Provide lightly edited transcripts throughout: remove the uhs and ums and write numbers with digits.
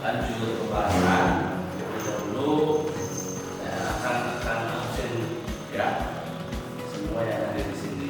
lanjut pembahasan. Dahulu saya akan absen ya semua yang ada di sini.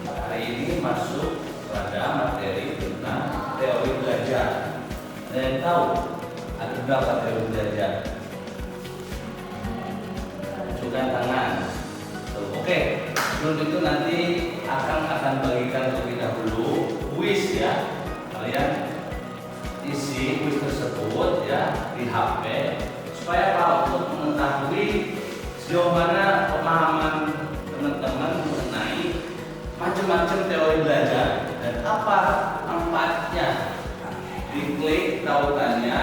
Hari ini masuk pada materi tentang teori belajar. Ada yang tahu ada berapa teori belajar? Tunjukkan tangan. Oke, sebelum itu nanti akan bagikan terlebih dahulu kuis ya. Kalian isi kuis tersebut ya di HP supaya kalau untuk mengetahui sejauh mana pemahaman teman-teman mengenai macam-macam teori belajar dan apa manfaatnya. Diklik tautannya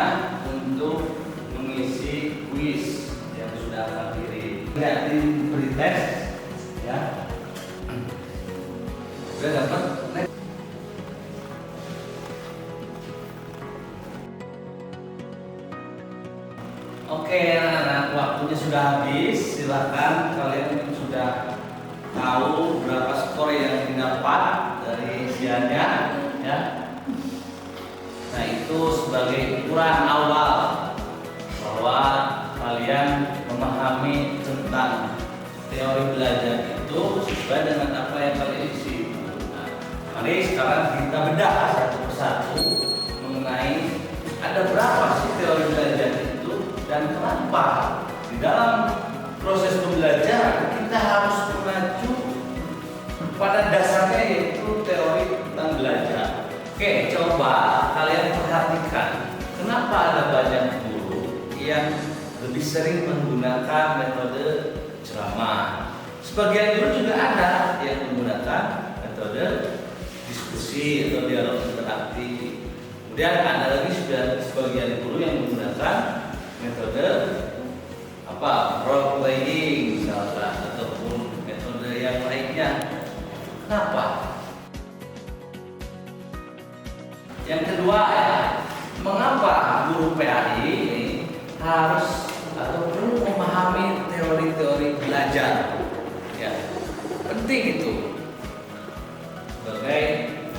untuk mengisi kuis yang sudah akan kirim. Ya, diberi tes ya. Sudah dapat? Oke, anak-anak, waktunya sudah habis. Silakan kalian sudah tahu berapa skor yang didapat dari isiannya ya. Nah, itu sebagai ukuran awal bahwa kalian memahami tentang teori belajar itu sesuai dengan apa yang kalian isi. Nah, mari sekarang kita bedah satu persatu mengenai ada berapa sih teori belajar itu dan kenapa di dalam proses pembelajaran kita harus mengacu pada dasarnya yaitu teori tentang belajar. Oke, coba kalian perhatikan kenapa ada banyak guru yang lebih sering menggunakan metode ceramah. Sebagian guru juga ada yang menggunakan metode diskusi atau dialog interaktif. Kemudian ada lagi sudah sebagian guru yang menggunakan metode role playing misalkan ataupun metode yang lainnya. Kenapa? Yang kedua ya, mengapa guru PAI ini harus atau perlu memahami teori-teori belajar? Ya, penting itu. Sebagai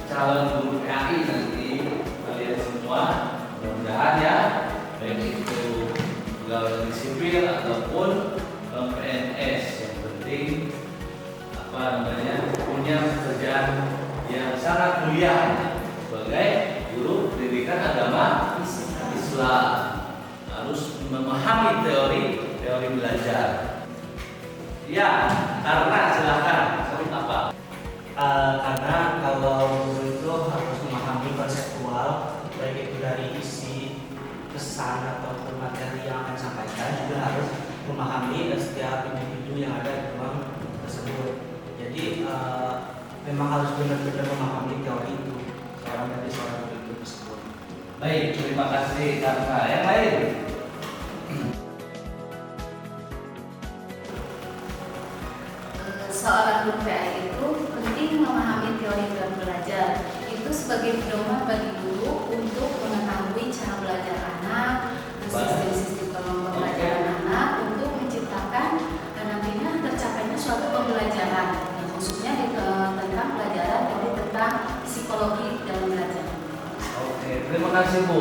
calon guru PAI nanti kalian semua mudah-mudahan ya, baik itu pegawai negeri sipil ataupun PNS, yang penting punya pekerjaan yang sangat mulia sebagai guru pendidikan agama Islam, harus memahami teori belajar. Ya, karena silakan apa? Karena kalau guru itu harus memahami konseptual, baik itu dari isi pesan ataupun materi yang akan disampaikan, juga harus memahami setiap individu yang ada di ruang tersebut. Jadi memang harus benar-benar memahami teori itu seorang guru tersebut. Baik, terima kasih karena yang lain. Seorang guru PAI itu penting memahami teori dan belajar. Itu sebagai pedoman bagi guru untuk mengetahui cara belajar anak, sistem-sistem pembelajaran anak untuk menciptakan dan nantinya tercapainya suatu pembelajaran, khususnya tentang pelajaran tentang psikologi dalam belajar. Oke, terima kasih Bu.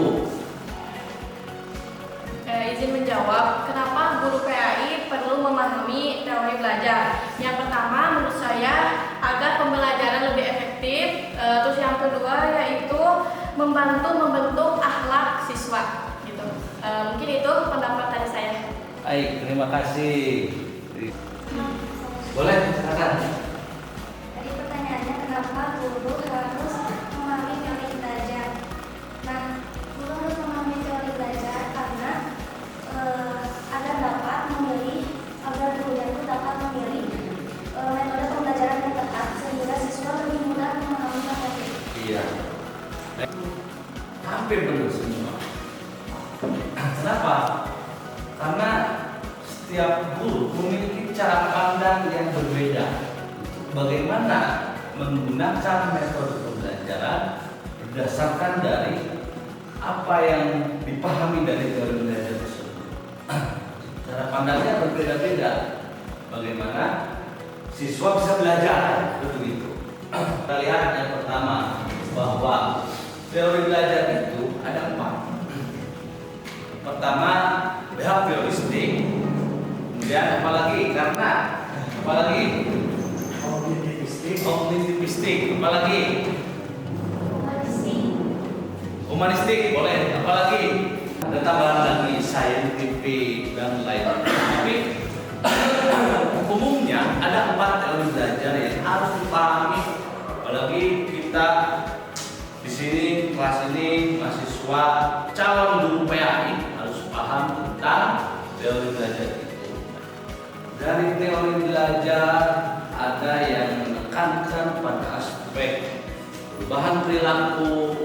Izin menjawab, kenapa guru PAI perlu memahami teori belajar? Yang pertama, menurut saya agar pembelajaran lebih efektif. Terus yang kedua yaitu membentuk akhlak siswa. Gitu. Mungkin itu pendapat dari saya. Baik, terima kasih. Boleh, silakan. Tadi pertanyaannya kenapa guru harus memahami teori belajar? Nah, guru harus memahami teori belajar karena agar dapat memilih, agar gurunya itu dapat memilih metode pembelajaran yang tepat sehingga siswa lebih mudah memahami materi. Iya. Hampir benar semua. Kenapa? Karena setiap guru memiliki cara pandang yang berbeda. Bagaimana menggunakan metode pembelajaran berdasarkan dari apa yang dipahami dari teori belajar tersebut. Cara pandangnya berbeda-beda. Bagaimana siswa bisa belajar begitu. Kita lihat yang pertama bahwa teori belajar itu ada 4. Humanistik boleh, apalagi ada tambahan lagi scientific dan lain-lain. Tapi umumnya ada 4 teori belajar yang harus dipahami. Apalagi kita di sini kelas ini mahasiswa calon guru PAI harus paham tentang teori belajar itu. Dari teori belajar ada yang menekankan pada aspek perubahan perilaku,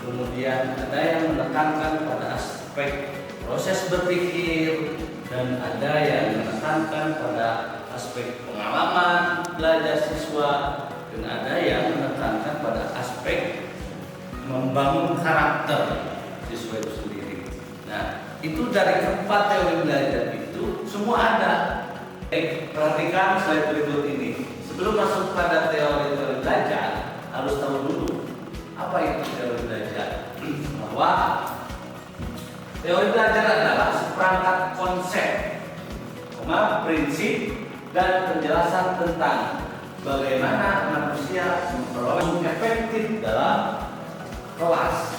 kemudian ada yang menekankan pada aspek proses berpikir, dan ada yang menekankan pada aspek pengalaman belajar siswa, dan ada yang menekankan pada aspek membangun karakter siswa itu sendiri. Nah, itu dari keempat teori belajar itu semua ada. Perhatikan slide berikut ini. Sebelum masuk pada teori-teori belajar, harus tahu dulu apa itu teori belajar. Bahwa teori belajar adalah seperangkat konsep, prinsip, dan penjelasan tentang bagaimana manusia memperoleh efektif dalam kelas.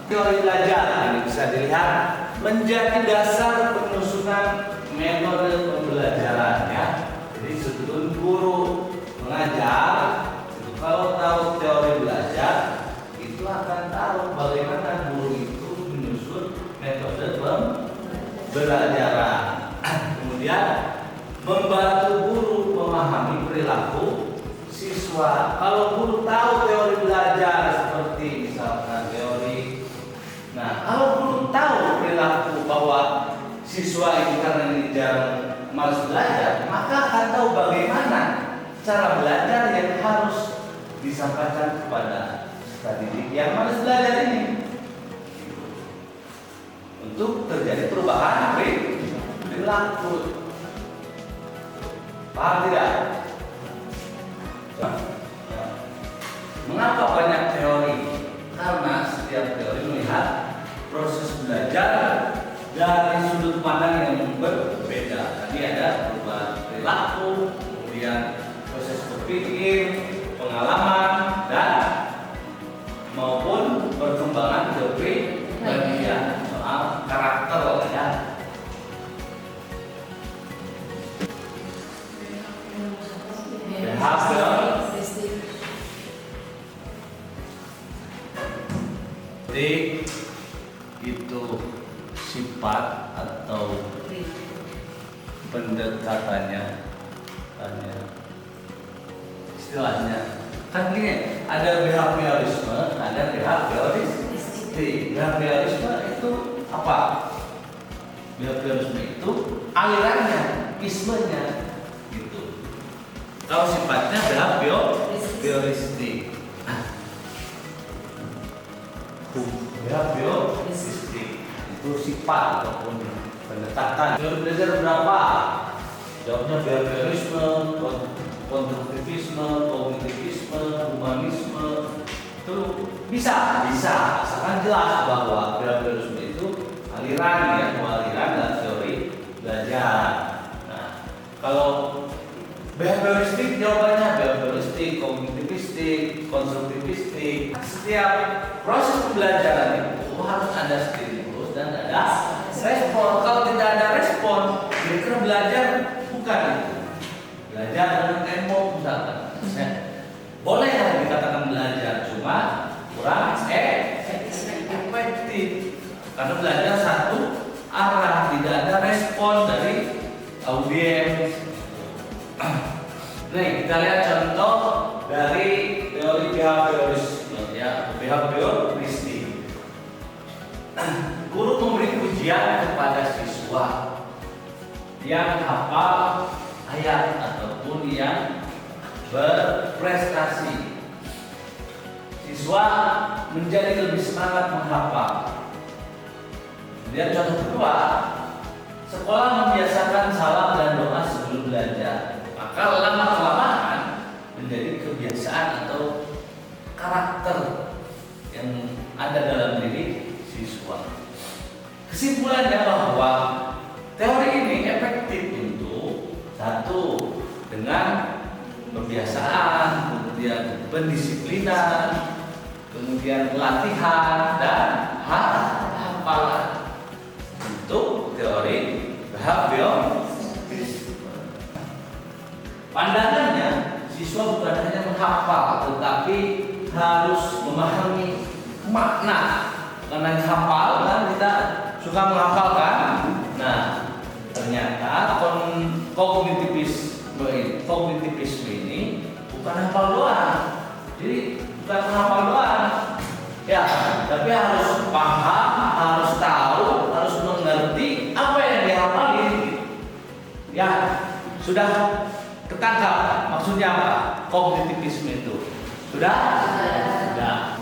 Teori belajar ini bisa dilihat menjadi dasar penyusunan metode pembelajaran, ya. Jadi sebelum guru mengajar, itu kalau tahu teori belajar, itu akan tahu bagaimana guru itu menyusun metode pembelajaran. Kemudian membantu guru memahami perilaku siswa. Kalau guru tahu teori belajar seperti misalkan teori, nah kalau guru tahu perilaku bahwa siswa ini karena ini jarang malas belajar, maka akan tahu bagaimana cara belajar yang harus disampaikan kepada peserta didik yang malas belajar ini untuk terjadi perubahan perilaku. Paham tidak? Mengapa banyak teori? Karena setiap teori melihat proses belajar dari sudut pandang yang berbeda. Tadi ada perubahan perilaku, kemudian proses berpikir, pengalaman, dan maupun perkembangan kepribadian soal karakter, ya. Jadi itu sifat atau pendekatannya, istilahnya kan gini, ada behaviorisme, ada behavioristik. Behaviorisme itu apa? Behaviorisme itu alirannya, ismenya gitu. Kalau sifatnya behavioristik. Behavioristik itu sifat ataupun pendekatan. Teori belajar berapa? Jawabnya behaviorisme, konstruktivisme, kognitivisme, humanisme. Itu bisa, asalkan jelas bahwa behaviorisme itu aliran dalam teori belajar. Nah, kalau behavioristik jawabannya behavioristik, kognitivistik, konstruktivistik. Setiap proses pembelajaran itu harus ada stimulus dan ada respon. Kalau tidak ada respon, kira-kira belajar bukan itu. Belajar dengan tempo misalkan. Boleh dikatakan belajar, cuma kurang efektif. Karena belajar satu arah, tidak ada respon dari audiens. Nih, kita lihat contoh dari teori behaviorisme, ya, behavioristik. Guru memberi ujian kepada siswa yang hafal ayat ataupun yang berprestasi. Siswa menjadi lebih semangat menghafal. Kemudian contoh kedua, sekolah membiasakan salam dan doa sebelum belajar. Maka lama-kelamaan menjadi kebiasaan atau karakter yang ada dalam diri siswa. Kesimpulannya bahwa teori ini efektif untuk satu, dengan pembiasaan, kemudian pendisiplinan, kemudian pelatihan dan hafalan untuk teori behaviorisme. Pandangannya, siswa bukan hanya menghafal, tetapi harus memahami makna. Karena hafal kan kita suka menghafalkan. Nah, ternyata kognitivisme ini bukan hafal doang. Jadi bukan menghafal doang. Ya, tapi harus paham, harus tahu, harus mengerti apa yang dihafalin. Ya, sudah ketangkap maksudnya apa? Kognitivisme itu. Sudah? Sudah.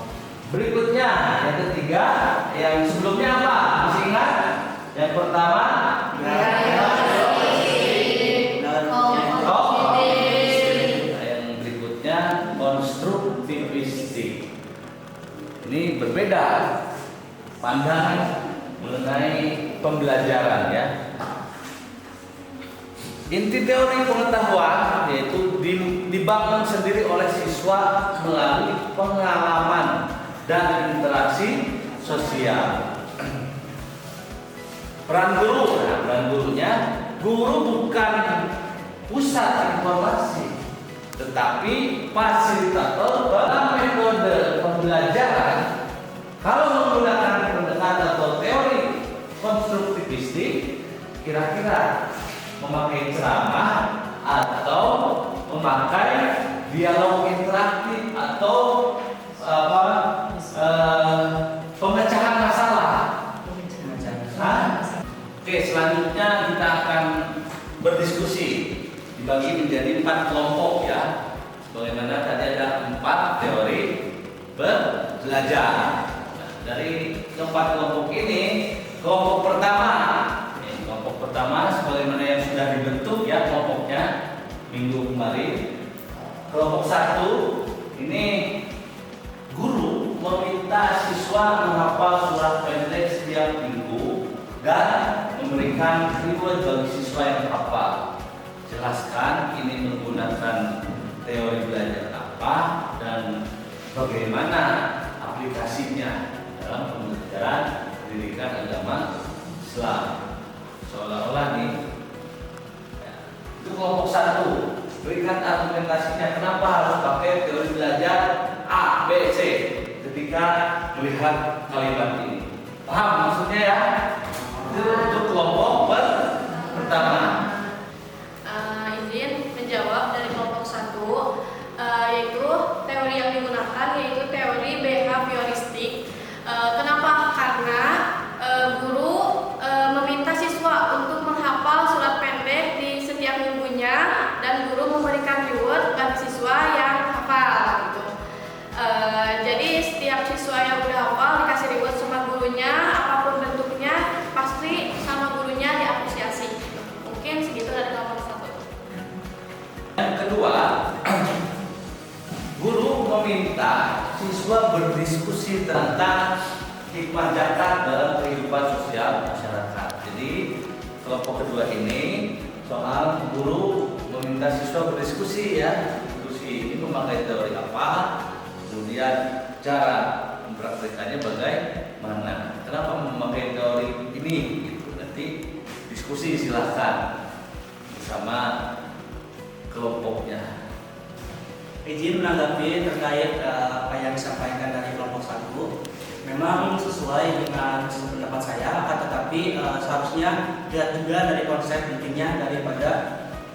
Berikutnya, yang ketiga, yang sebelumnya apa? Masih ingat? Yang pertama, yang berikutnya konstruktivistik. Ini berbeda pandangan mengenai pembelajaran ya. Inti teori pengetahuan yaitu dibangun sendiri oleh siswa melalui pengalaman dan interaksi sosial. Peran guru, peran gurunya, guru bukan pusat informasi, tetapi fasilitator dalam metode pembelajaran. Kalau menggunakan pendekatan atau teori konstruktivistik, kira-kira memakai ceramah atau memakai dialog interaktif atau pemecahan masalah. Oke, selanjutnya kita akan berdiskusi dibagi menjadi 4 kelompok ya. Bagaimana tadi ada 4 teori belajar. Nah, dari 4 kelompok ini, kelompok pertama sebagaimana yang sudah dibentuk ya kelompoknya minggu kemarin. Kelompok 1 ini guru meminta siswa menghafal surat pendek setiap minggu dan memberikan reward bagi siswa yang hafal. Jelaskan ini menggunakan teori belajar apa dan bagaimana aplikasinya dalam pembelajaran pendidikan agama Islam. Seolah-olah nih ya, itu kelompok 1. Berikan argumentasinya kenapa harus pakai teori belajar A, B, C ketika melihat kalimat ini. Paham maksudnya ya? Itu untuk kelompok pertama. Izin menjawab dari kelompok 1, yaitu teori yang digunakan yaitu teori behavioristik. Kenapa? Karena guru meminta siswa untuk menghafal surat pendek di setiap minggunya dan guru memberikan reward bagi siswa yang hafal gitu. Jadi setiap siswa yang udah hafal dikasih reward sama gurunya, apapun bentuknya pasti sama gurunya diapresiasi. Mungkin segitu dari kelompok 1. Yang kedua, guru meminta siswa berdiskusi tentang hikmah zakat dalam kehidupan sosial masyarakat. Jadi kelompok kedua ini soal guru meminta siswa berdiskusi ya, diskusi ini memakai teori apa, kemudian cara mempraktekannya bagaimana. Kenapa memakai teori ini? Gitu. Nanti diskusi silahkan bersama kelompoknya. Izin menanggapi terkait apa yang disampaikan dari kelompok 1. Memang sesuai dengan pendapat saya, akan tetapi seharusnya lihat juga dari konsep intinya daripada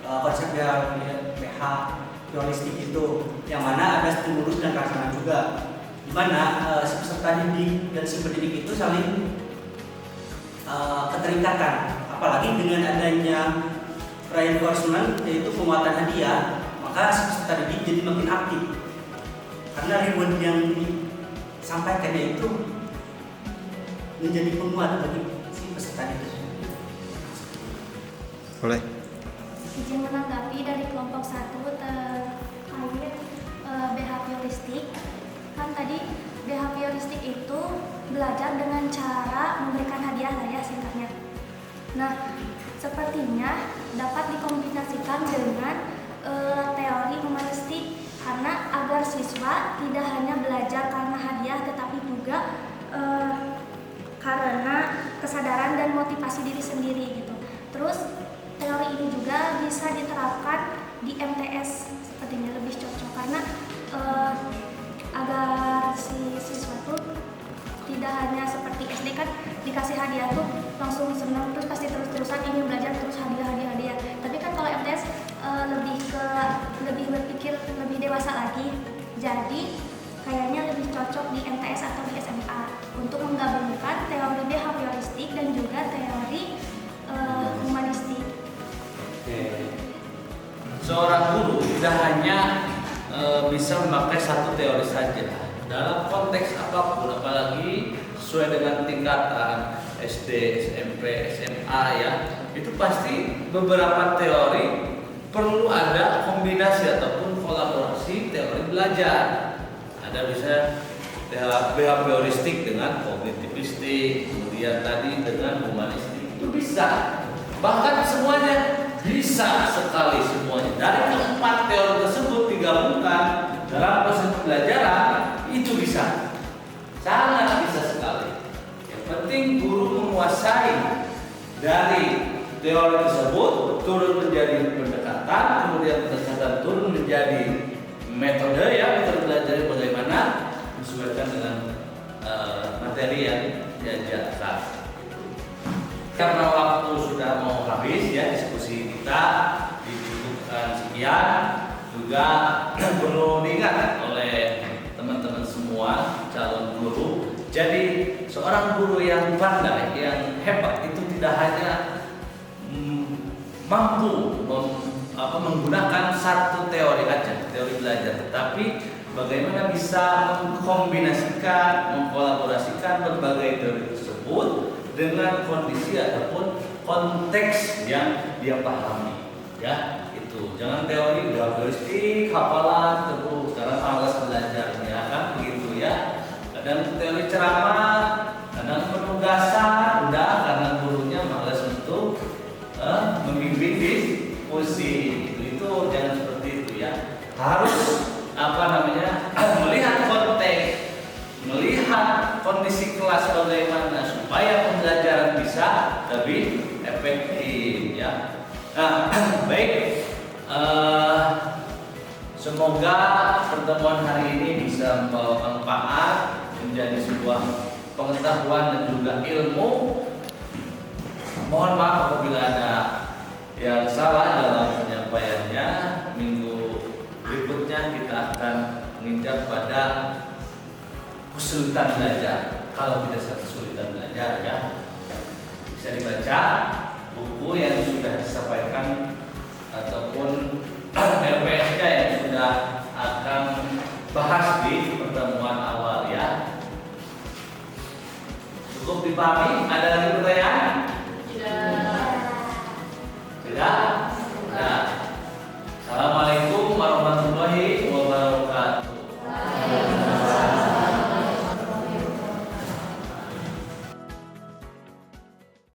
konsep behavioristik itu, yang mana ada stimulus dan rangsangan juga, di mana si peserta didik dan si pendidik itu saling keterikatan, apalagi dengan adanya reinforcement yaitu penguatan hadiah, maka si peserta didik jadi makin aktif karena reward yang disampaikannya itu menjadi penguat bagi si peserta didik. Boleh. Izin menanggapi dari kelompok 1 terkait behavioristik. Kan tadi behavioristik itu belajar dengan cara memberikan hadiah lah ya singkatnya. Nah, sepertinya dapat dikombinasikan dengan teori humanistik karena agar siswa tidak hanya belajar karena hadiah tetapi juga karena kesadaran dan motivasi diri sendiri gitu. Terus teori ini juga bisa diterapkan di MTS, sepertinya lebih cocok karena agar si siswa tuh tidak hanya seperti SD kan dikasih hadiah tuh langsung senang terus pasti terus-terusan ingin belajar terus hadiah. Tapi kan kalau MTS lebih berpikir lebih dewasa lagi. Jadi kayaknya lebih cocok di MTS atau di SMA untuk menggabungkan teori behavioristik dan juga teori humanistik. Oke. Seorang guru tidak hanya bisa memakai satu teori saja dalam konteks apapun, apalagi sesuai dengan tingkatan SD, SMP, SMA ya, itu pasti beberapa teori perlu ada kombinasi ataupun kolaborasi teori belajar. Ada bisa behavioristik dengan kognitivistik, kemudian tadi dengan humanistik, itu bisa. Bahkan semuanya bisa sekali semuanya. Dari keempat teori tersebut digabungkan dalam proses pembelajaran itu bisa, sangat bisa sekali. Yang penting guru menguasai dari teori tersebut turun menjadi pendekatan, kemudian pendekatan turun menjadi metode ya, metode belajar bagaimana menyesuaikan dengan materi yang diajarkan. Karena waktu sudah mau habis ya, diskusi kita dicukupkan sekian. Juga perlu diingat oleh teman-teman semua calon guru. Jadi seorang guru yang pandai, yang hebat itu tidak hanya mampu menggunakan satu teori aja, teori belajar, tetapi bagaimana bisa mengkombinasikan, mengkolaborasikan berbagai teori tersebut dengan kondisi ataupun konteks yang dia pahami, ya itu. Jangan teori behavioristik, hafalan terus, karena malas belajarnya kan begitu ya. Kadang teori ceramah, kadang penugasan, udah karena gurunya malas untuk membimbing diskusi. Itu jangan seperti itu ya. Harus melihat konteks, melihat kondisi kelas bagaimana supaya pembelajaran bisa lebih efektif ya. Nah, baik. Semoga pertemuan hari ini bisa membawa manfaat, menjadi sebuah pengetahuan dan juga ilmu. Mohon maaf apabila ada yang salah dalam penyampaiannya. Minggu berikutnya kita akan menginjak pada kesulitan belajar. Kalau tidak kesulitan belajar ya, bisa dibaca buku yang sudah disampaikan ataupun LPSK yang sudah akan bahas di pertemuan awal ya. Cukup dipahami? Ada lagi pertanyaan?